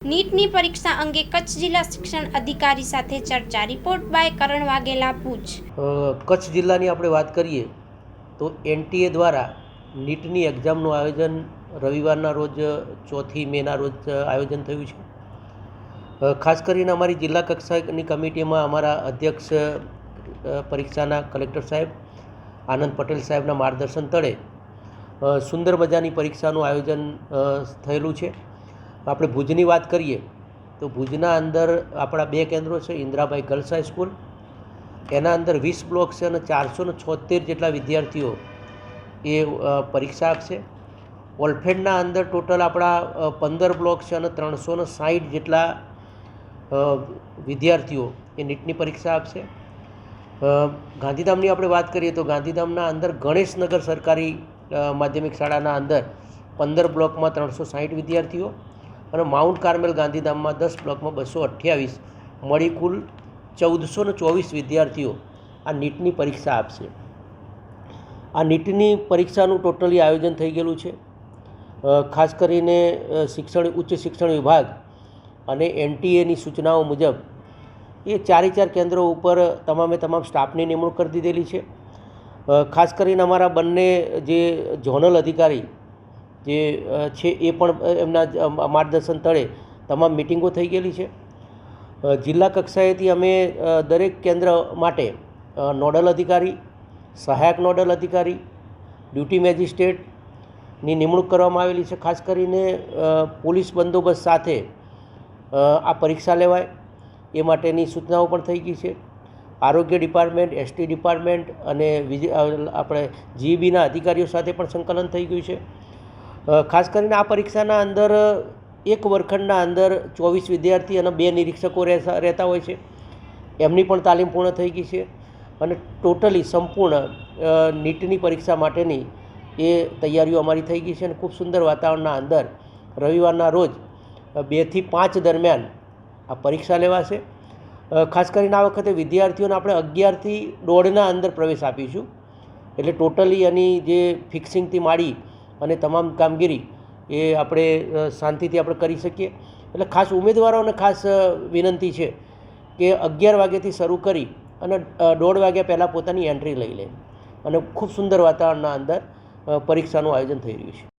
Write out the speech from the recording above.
નીટની પરીક્ષા અંગે કચ્છ જિલ્લા શિક્ષણ અધિકારી સાથે ચર્ચા। રિપોર્ટ બાય કરણ વાઘેલા, ભુજ। કચ્છ જિલ્લાની આપણે વાત કરીએ તો એનટીએ દ્વારા નીટની એક્ઝામનું આયોજન રવિવારના રોજ 4 મેના રોજ આયોજન થયું છે। ખાસ કરીને અમારી જિલ્લા કક્ષાની કમિટીમાં અમારા અધ્યક્ષ પરીક્ષાના કલેક્ટર સાહેબ આનંદ પટેલ સાહેબના માર્ગદર્શન તળે સુંદર મજાની પરીક્ષાનું આયોજન થયેલું છે। આપણે ભુજની વાત કરીએ તો ભુજના અંદર આપણા 2 કેન્દ્રો છે। ઇન્દ્રાબાઈ ગર્લ્સ હાઈસ્કૂલ, એના અંદર 20 બ્લોક છે અને 476 જેટલા વિદ્યાર્થીઓ એ પરીક્ષા આપશે। ઓલફેડના અંદર ટોટલ આપણા 15 બ્લોક છે અને 360 જેટલા વિદ્યાર્થીઓ એ નીટની પરીક્ષા આપશે। ગાંધીધામની આપણે વાત કરીએ તો ગાંધીધામના અંદર ગણેશનગર સરકારી માધ્યમિક શાળાના અંદર 15 બ્લોકમાં 360 વિદ્યાર્થીઓ અને માઉન્ટ કાર્મેલ ગાંધીધામમાં 10 બ્લોકમાં 228 મળી કુલ 1424 વિદ્યાર્થીઓ આ નીટની પરીક્ષા આપશે। આ નીટની પરીક્ષાનું ટોટલી આયોજન થઈ ગયેલું છે। ખાસ કરીને ઉચ્ચ શિક્ષણ વિભાગ અને એનટીએની સૂચનાઓ મુજબ એ 4 કેન્દ્રો ઉપર તમામે તમામ સ્ટાફની નિમણૂક કરી દીધેલી છે। ખાસ કરીને અમારા બંને જે ઝોનલ અધિકારી જે છે એ પણ એમના માર્ગદર્શન તળે તમામ મિટિંગો થઈ ગયેલી છે। જિલ્લા કક્ષાએથી અમે દરેક કેન્દ્ર માટે નોડલ અધિકારી, સહાયક નોડલ અધિકારી, ડ્યુટી મેજિસ્ટ્રેટની નિમણૂક કરવામાં આવેલી છે। ખાસ કરીને પોલીસ બંદોબસ્ત સાથે આ પરીક્ષા લેવાય એ માટેની સૂચનાઓ પણ થઈ ગઈ છે। આરોગ્ય ડિપાર્ટમેન્ટ, એસટી ડિપાર્ટમેન્ટ અને આપણે જીઈબીના અધિકારીઓ સાથે પણ સંકલન થઈ ગયું છે। ખાસ કરીને આ પરીક્ષાના અંદર એક વર્ગખંડના અંદર 24 વિદ્યાર્થી અને 2 નિરીક્ષકો રહેતા હોય છે, એમની પણ તાલીમ પૂર્ણ થઈ ગઈ છે અને ટોટલી સંપૂર્ણ નીટની પરીક્ષા માટેની એ તૈયારીઓ અમારી થઈ ગઈ છે અને ખૂબ સુંદર વાતાવરણના અંદર રવિવારના રોજ 2 થી 5 દરમિયાન આ પરીક્ષા લેવાશે। ખાસ કરીને આ વખતે વિદ્યાર્થીઓને આપણે 11 થી 1:30 અંદર પ્રવેશ આપીશું, એટલે ટોટલી એની જે ફિક્સિંગથી માંડી અને તમામ કામગીરી એ આપણે શાંતિથી આપણે કરી શકીએ। એટલે ખાસ ઉમેદવારોને ખાસ વિનંતી છે કે 11 વાગ્યાથી શરૂ કરી અને 1:30 વાગ્યા પહેલાં પોતાની એન્ટ્રી લઈ લે અને ખૂબ સુંદર વાતાવરણના અંદર પરીક્ષાનું આયોજન થઈ રહ્યું છે।